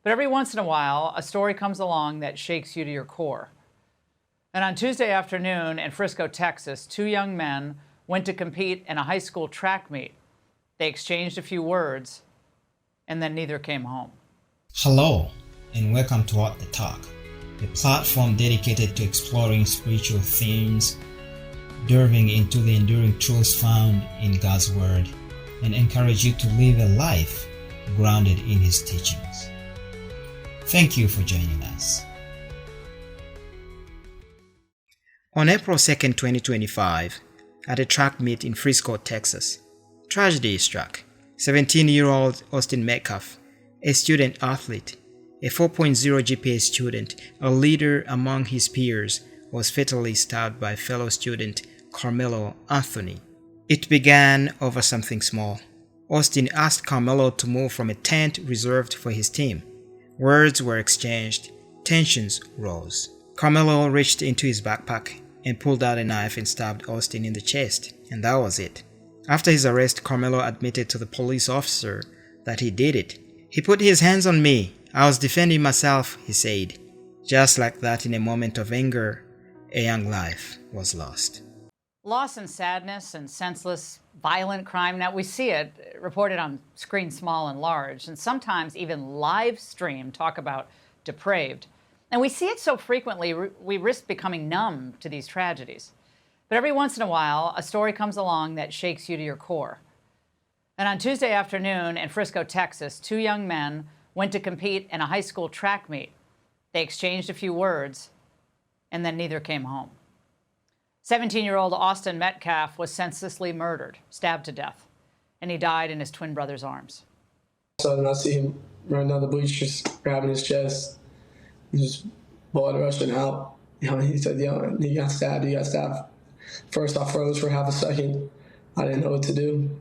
But every once in a while, a story comes along that shakes you to your core. And on Tuesday afternoon in Frisco, Texas, two young men went to compete in a high school track meet. They exchanged a few words, and then neither came home. Hello, and welcome to WalkTheTalk, a platform dedicated to exploring spiritual themes, delving into the enduring truths found in God's Word, and encourage you to live a life grounded in His teachings. Thank you for joining us. On April 2nd, 2025, at a track meet in Frisco, Texas, tragedy struck. 17-year-old Austin Metcalf, a student athlete, a 4.0 GPA student, a leader among his peers, was fatally stabbed by fellow student Karmelo Anthony. It began over something small. Austin asked Karmelo to move from a tent reserved for his team. Words were exchanged. Tensions rose. Karmelo reached into his backpack and pulled out a knife and stabbed Austin in the chest, and that was it. After his arrest, Karmelo admitted to the police officer that he did it. "He put his hands on me. I was defending myself," he said. Just like that, in a moment of anger, a young life was lost. Loss and sadness and senseless, violent crime. Now, we see it reported on screen small and large, and sometimes even live stream talk about depraved. And we see it so frequently, we risk becoming numb to these tragedies. But every once in a while, a story comes along that shakes you to your core. And on Tuesday afternoon in Frisco, Texas, two young men went to compete in a high school track meet. They exchanged a few words, and then neither came home. 17-year-old Austin Metcalf was senselessly murdered, stabbed to death, and he died in his twin brother's arms. All of a sudden, I see him running down the bleachers, grabbing his chest. He just blood rushing out. He said, "Yo, you got stabbed, you got stabbed." First, I froze for half a second. I didn't know what to do.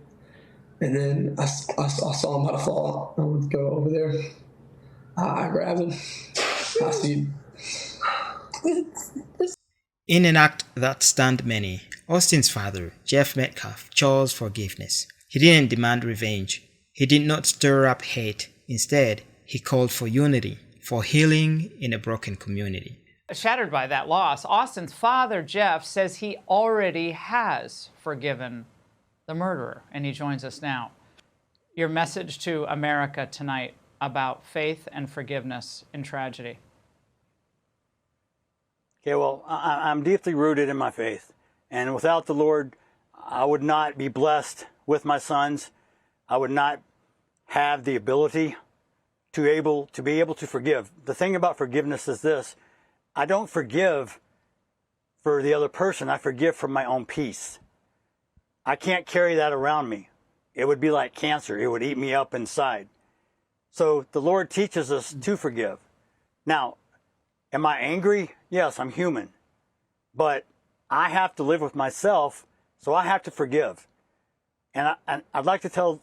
And then I saw him about to fall. I went to go over there. I grabbed him. I see. In an act that stunned many, Austin's father, Jeff Metcalf, chose forgiveness. He didn't demand revenge. He did not stir up hate. Instead, he called for unity, for healing in a broken community. Shattered by that loss, Austin's father, Jeff, says he already has forgiven the murderer, and he joins us now. Your message to America tonight about faith and forgiveness in tragedy. Okay, well, I'm deeply rooted in my faith, and without the Lord, I would not be blessed with my sons. I would not have the ability to be able to forgive. The thing about forgiveness is this: I don't forgive for the other person. I forgive for my own peace. I can't carry that around me. It would be like cancer. It would eat me up inside. So the Lord teaches us to forgive. Now, am I angry? Yes, I'm human. But I have to live with myself, so I have to forgive. And I'd like to tell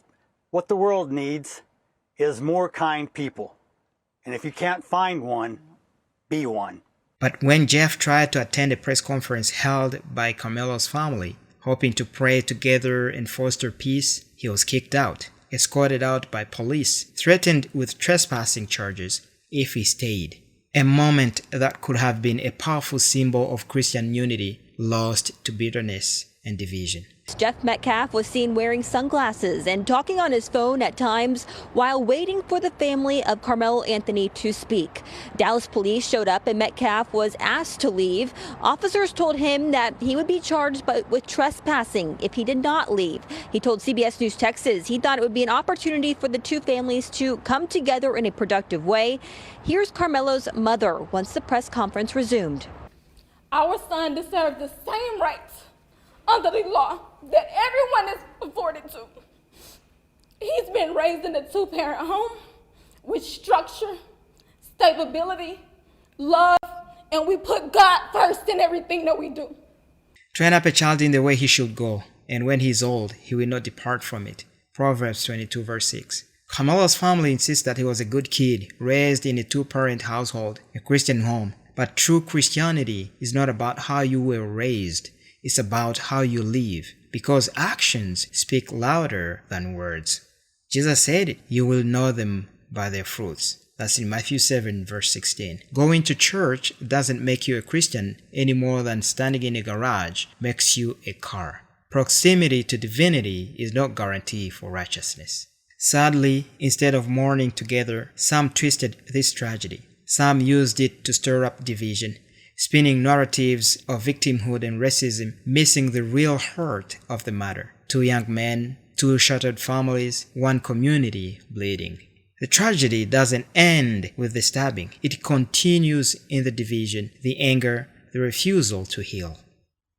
what the world needs is more kind people. And if you can't find one, be one. But when Jeff tried to attend a press conference held by Karmelo's family, hoping to pray together and foster peace, he was kicked out, escorted out by police, threatened with trespassing charges if he stayed. A moment that could have been a powerful symbol of Christian unity lost to bitterness and division. Jeff Metcalf was seen wearing sunglasses and talking on his phone at times while waiting for the family of Karmelo Anthony to speak. Dallas police showed up and Metcalf was asked to leave. Officers told him that he would be charged with trespassing if he did not leave. He told CBS News Texas he thought it would be an opportunity for the two families to come together in a productive way. Here's Karmelo's mother once the press conference resumed. Our son deserves the same rights under the law that everyone is afforded to. He's been raised in a two-parent home with structure, stability, love, and we put God first in everything that we do. Train up a child in the way he should go, and when he is old, he will not depart from it. Proverbs 22 verse 6. Karmelo's family insists that he was a good kid, raised in a two-parent household, a Christian home. But true Christianity is not about how you were raised. It's about how you live, because actions speak louder than words. Jesus said, "You will know them by their fruits." That's in Matthew 7, verse 16. Going to church doesn't make you a Christian any more than standing in a garage makes you a car. Proximity to divinity is no guarantee for righteousness. Sadly, instead of mourning together, some twisted this tragedy. Some used it to stir up division, spinning narratives of victimhood and racism, missing the real heart of the matter. 2 young men, 2 shattered families, 1 community bleeding. The tragedy doesn't end with the stabbing. It continues in the division, the anger, the refusal to heal.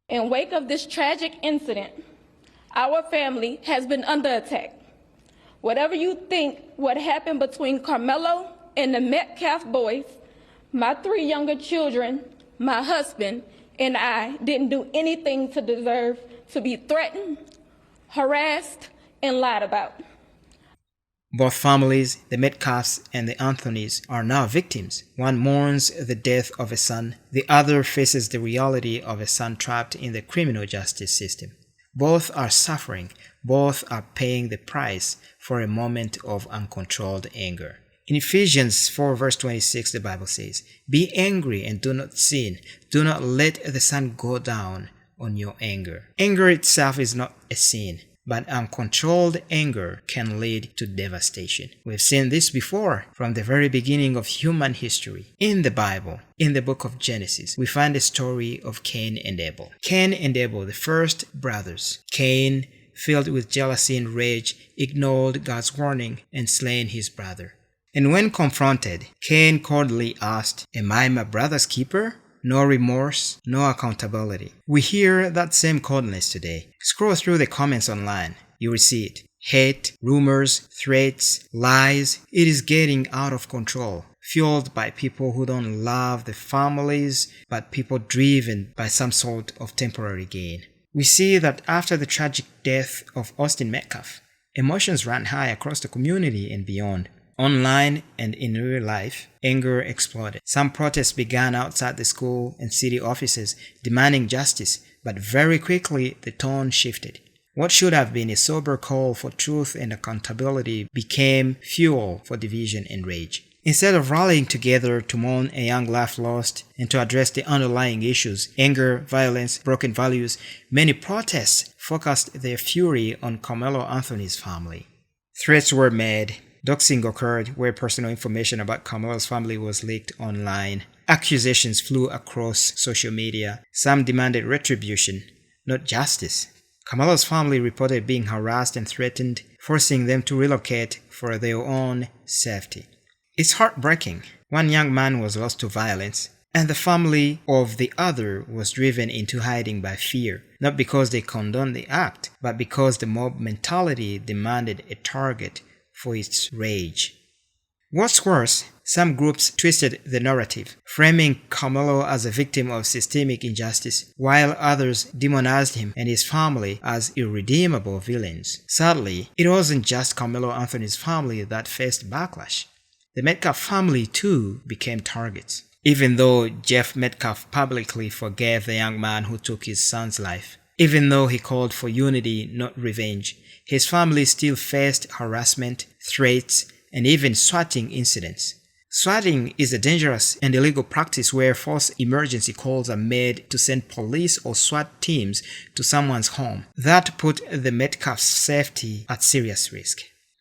In wake of this tragic incident, our family has been under attack. Whatever you think what happened between Karmelo and the Metcalf boys, my 3 younger children, my husband, and I didn't do anything to deserve to be threatened, harassed, and lied about. Both families, the Metcalfs and the Anthonys, are now victims. One mourns the death of a son, the other faces the reality of a son trapped in the criminal justice system. Both are suffering, both are paying the price for a moment of uncontrolled anger. In Ephesians 4 verse 26, the Bible says, "Be angry and do not sin. Do not let the sun go down on your anger." Anger itself is not a sin, but uncontrolled anger can lead to devastation. We've seen this before from the very beginning of human history. In the Bible, in the book of Genesis, we find the story of Cain and Abel. Cain and Abel, the first brothers. Cain, filled with jealousy and rage, ignored God's warning and slain his brother. And when confronted, Cain coldly asked, "Am I my brother's keeper?" No remorse, no accountability. We hear that same coldness today. Scroll through the comments online. You will see it. Hate, rumors, threats, lies. It is getting out of control, fueled by people who don't love the families, but people driven by some sort of temporary gain. We see that after the tragic death of Austin Metcalf, emotions ran high across the community and beyond. Online and in real life, anger exploded. Some protests began outside the school and city offices demanding justice, but very quickly the tone shifted. What should have been a sober call for truth and accountability became fuel for division and rage. Instead of rallying together to mourn a young life lost and to address the underlying issues, anger, violence, broken values, many protests focused their fury on Karmelo Anthony's family. Threats were made. Doxing occurred where personal information about Karmelo's family was leaked online. Accusations flew across social media. Some demanded retribution, not justice. Karmelo's family reported being harassed and threatened, forcing them to relocate for their own safety. It's heartbreaking. One young man was lost to violence, and the family of the other was driven into hiding by fear, not because they condoned the act, but because the mob mentality demanded a target for its rage. What's worse, some groups twisted the narrative, framing Karmelo as a victim of systemic injustice, while others demonized him and his family as irredeemable villains. Sadly, it wasn't just Karmelo Anthony's family that faced backlash. The Metcalf family too became targets. Even though Jeff Metcalf publicly forgave the young man who took his son's life, even though he called for unity, not revenge, his family still faced harassment, threats, and even swatting incidents. Swatting is a dangerous and illegal practice where false emergency calls are made to send police or SWAT teams to someone's home. That put the Metcalf's safety at serious risk.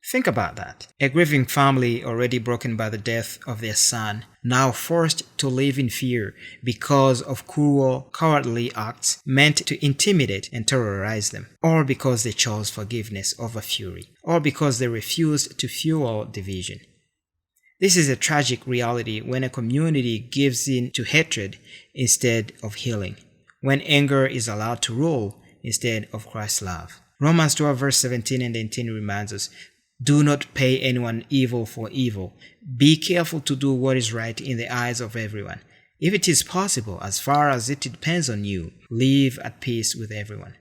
Think about that. A grieving family already broken by the death of their son, now forced to live in fear because of cruel, cowardly acts meant to intimidate and terrorize them, or because they chose forgiveness over fury, or because they refused to fuel division. This is a tragic reality when a community gives in to hatred instead of healing, when anger is allowed to rule instead of Christ's love. Romans 12 verse 17 and 18 reminds us, "Do not pay anyone evil for evil. Be careful to do what is right in the eyes of everyone. If it is possible, as far as it depends on you, live at peace with everyone."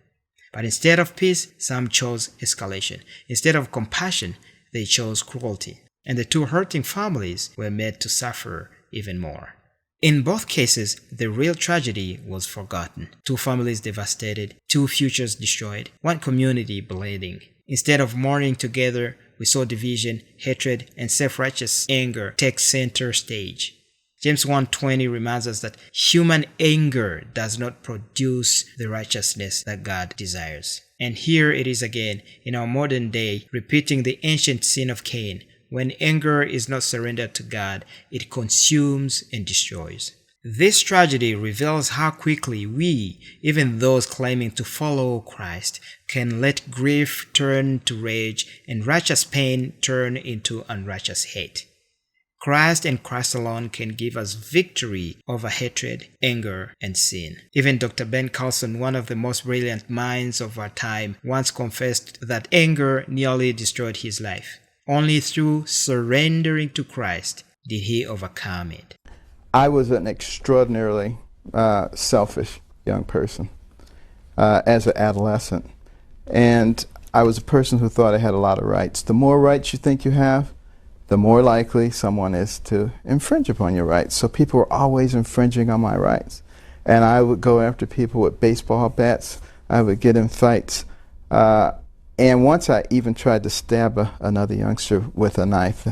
But instead of peace, some chose escalation. Instead of compassion, they chose cruelty. And the two hurting families were made to suffer even more. In both cases, the real tragedy was forgotten. Two families devastated, two futures destroyed, one community bleeding. Instead of mourning together, we saw division, hatred, and self-righteous anger take center stage. James 1:20 reminds us that human anger does not produce the righteousness that God desires. And here it is again in our modern day, repeating the ancient sin of Cain. When anger is not surrendered to God, it consumes and destroys. This tragedy reveals how quickly we, even those claiming to follow Christ, can let grief turn to rage and righteous pain turn into unrighteous hate. Christ and Christ alone can give us victory over hatred, anger, and sin. Even Dr. Ben Carlson, one of the most brilliant minds of our time, once confessed that anger nearly destroyed his life. Only through surrendering to Christ did he overcome it. I was an extraordinarily selfish young person as an adolescent. And I was a person who thought I had a lot of rights. The more rights you think you have, the more likely someone is to infringe upon your rights. So people were always infringing on my rights. And I would go after people with baseball bats. I would get in fights. And once I even tried to stab another youngster with a knife.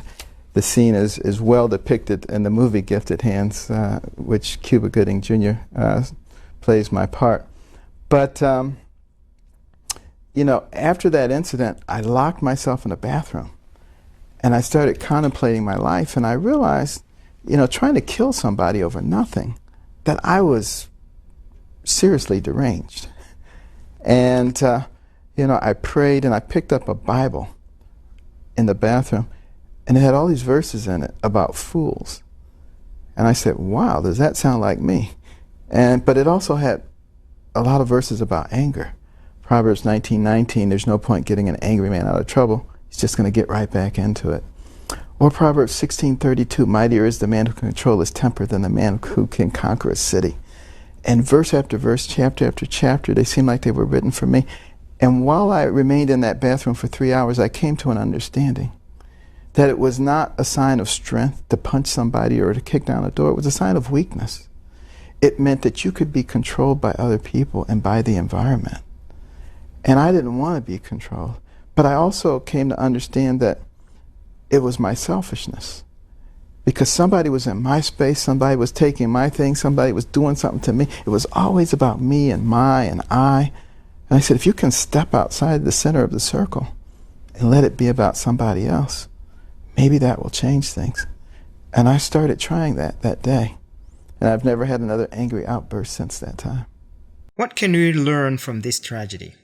The scene is well depicted in the movie Gifted Hands, which Cuba Gooding Jr. Plays my part. But, you know, after that incident, I locked myself in a bathroom. And I started contemplating my life, and I realized, you know, trying to kill somebody over nothing, that I was seriously deranged. And, you know, I prayed, and I picked up a Bible in the bathroom, and it had all these verses in it about fools. And I said, wow, does that sound like me? But it also had a lot of verses about anger. Proverbs 19:19, there's no point getting an angry man out of trouble. He's just going to get right back into it. Or Proverbs 16:32, mightier is the man who can control his temper than the man who can conquer a city. And verse after verse, chapter after chapter, they seemed like they were written for me. And while I remained in that bathroom for 3 hours, I came to an understanding that it was not a sign of strength to punch somebody or to kick down a door. It was a sign of weakness. It meant that you could be controlled by other people and by the environment. And I didn't want to be controlled. But I also came to understand that it was my selfishness. Because somebody was in my space, somebody was taking my thing, somebody was doing something to me. It was always about me and my and I. And I said, if you can step outside the center of the circle and let it be about somebody else, maybe that will change things. And I started trying that day. And I've never had another angry outburst since that time. What can we learn from this tragedy?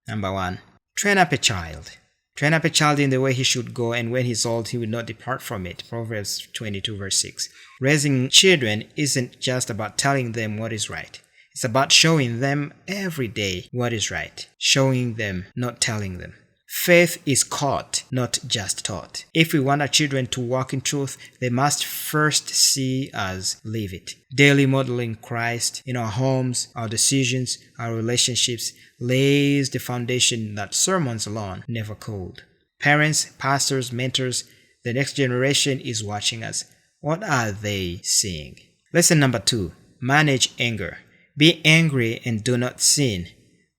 Number 1, train up a child. Train up a child in the way he should go, and when he's old, he will not depart from it. Proverbs 22, verse 6. Raising children isn't just about telling them what is right. It's about showing them every day what is right. Showing them, not telling them. Faith is caught, not just taught. If we want our children to walk in truth, they must first see us live it. Daily modeling Christ in our homes, our decisions, our relationships lays the foundation that sermons alone never could. Parents, pastors, mentors, the next generation is watching us. What are they seeing? Lesson number 2, manage anger. Be angry and do not sin.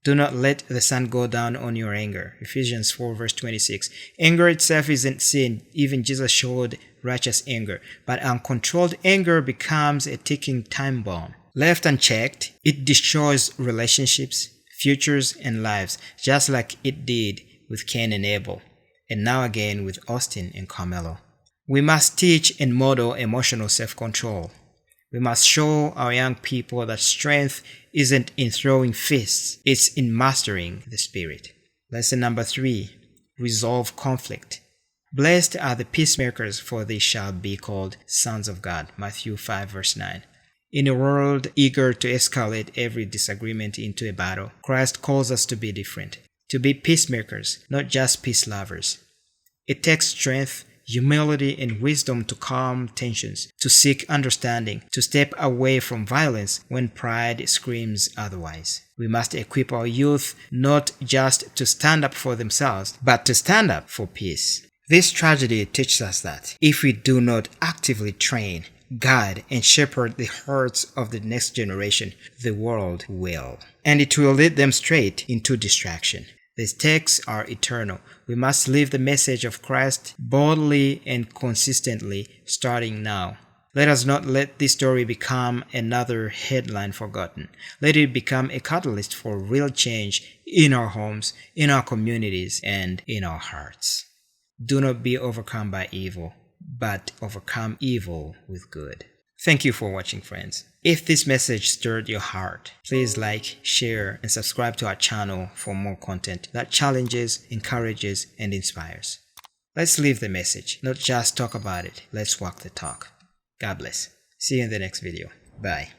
Do not let the sun go down on your anger. Ephesians 4 verse 26. Anger itself isn't sin. Even Jesus showed righteous anger. But uncontrolled anger becomes a ticking time bomb. Left unchecked, it destroys relationships, futures, and lives, just like it did with Cain and Abel, and now again with Austin and Karmelo. We must teach and model emotional self-control. We must show our young people that strength isn't in throwing fists, it's in mastering the spirit. Lesson number 3, resolve conflict. Blessed are the peacemakers, for they shall be called sons of God. Matthew 5 verse 9. In a world eager to escalate every disagreement into a battle, Christ calls us to be different, to be peacemakers, not just peace lovers. It takes strength, humility, and wisdom to calm tensions, to seek understanding, to step away from violence when pride screams otherwise. We must equip our youth not just to stand up for themselves, but to stand up for peace. This tragedy teaches us that if we do not actively train, guide, and shepherd the hearts of the next generation, the world will. And it will lead them straight into distraction. The stakes are eternal. We must live the message of Christ boldly and consistently, starting now. Let us not let this story become another headline forgotten. Let it become a catalyst for real change in our homes, in our communities, and in our hearts. Do not be overcome by evil, but overcome evil with good. Thank you for watching, friends. If this message stirred your heart, please like, share, and subscribe to our channel for more content that challenges, encourages, and inspires. Let's live the message, not just talk about it. Let's walk the talk. God bless. See you in the next video. Bye.